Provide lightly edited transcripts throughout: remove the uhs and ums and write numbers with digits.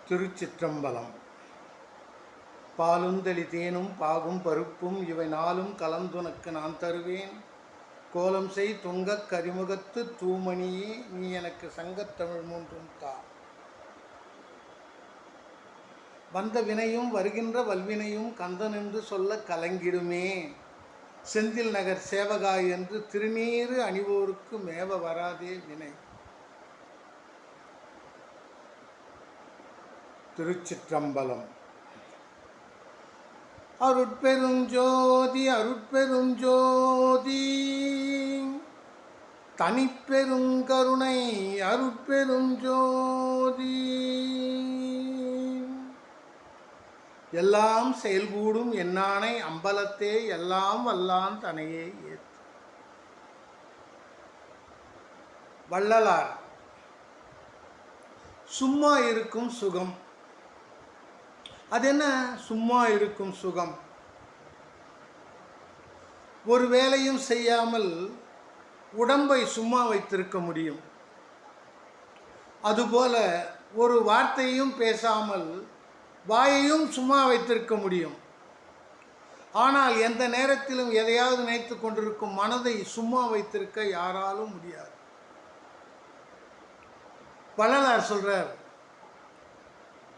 திருச்சிற்றம்பலம். பாலுந்தளி தேனும் பாகும் பருப்பும் இவை நாளும் கலந்துனக்கு நான் தருவேன். கோலம் செய் துங்கக் கரிமுகத்து தூமணியே நீ எனக்கு சங்கத்தமிழ் மூன்றும் தா. வந்த வினையும் வருகின்ற வல்வினையும் கந்தன் என்று சொல்ல கலங்கிடுமே. செந்தில் நகர் சேவகாய் என்று திருநீறு அணிவோருக்கு மேவ வராதே வினை. திருச்சிற்றம்பலம். அருட்பெருஞ்சோதி அருட்பெருஞ்சோதி தனிப்பெருங்கருணை அருட்பெருஞ்சோதி. எல்லாம் செயல்கூடும் என்னானை அம்பலத்தே எல்லாம் வல்லான் தனையே ஏத்து. வள்ளலார் சும்மா இருக்கும் சுகம். அது என்ன சும்மா இருக்கும் சுகம்? ஒரு வேலையும் செய்யாமல் உடம்பை சும்மா வைத்திருக்க முடியும். அதுபோல ஒரு வார்த்தையும் பேசாமல் வாயையும் சும்மா வைத்திருக்க முடியும். ஆனால் எந்த நேரத்திலும் எதையாவது நினைத்து கொண்டிருக்கும் மனதை சும்மா வைத்திருக்க யாராலும் முடியாது. வள்ளலார் சொல்றார்,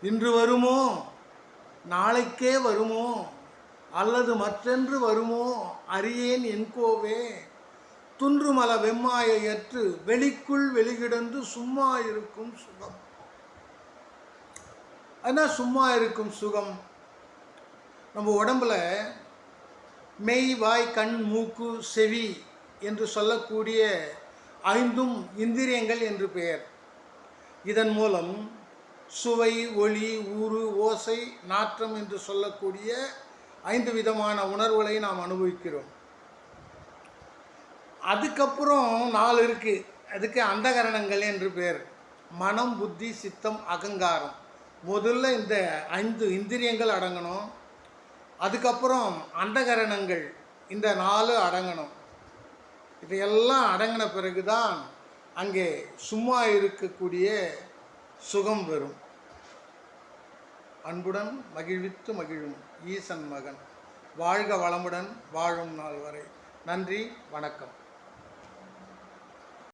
இன்று வருமோ நாளைக்கே வருமோ அல்லது மற்றென்று வருமோ அறியேன் என்கோவே துன்றுமல வெம்மாயற்று வெளிக்குள் வெளிகிடந்து சும்மா இருக்கும் சுகம். அதான் சும்மா இருக்கும் சுகம். நம்ம உடம்புல மெய் வாய் கண் மூக்கு செவி என்று சொல்லக்கூடிய ஐந்தும் இந்திரியங்கள் என்று பெயர். இதன் மூலம் சுவை, ஒளி, ஊறு, ஓசை, நாற்றம் என்று சொல்லக்கூடிய 5 விதமான உணர்வுகளை நாம் அனுபவிக்கிறோம். அதுக்கப்புறம் 4 இருக்குது. அதுக்கு அந்தகரணங்கள் என்று பேர். மனம், புத்தி, சித்தம், அகங்காரம். முதல்ல இந்த 5 இந்திரியங்கள் அடங்கணும். அதுக்கப்புறம் அந்தகரணங்கள் இந்த 4 அடங்கணும். இதையெல்லாம் அடங்கின பிறகுதான் அங்கே சும்மா இருக்கக்கூடிய சுகம் வரும். அன்புடன் மகிழ்வித்து மகிழும் ஈசன் மகன் வாழ்க வளமுடன் வாழும் நாள் வரை. நன்றி, வணக்கம்.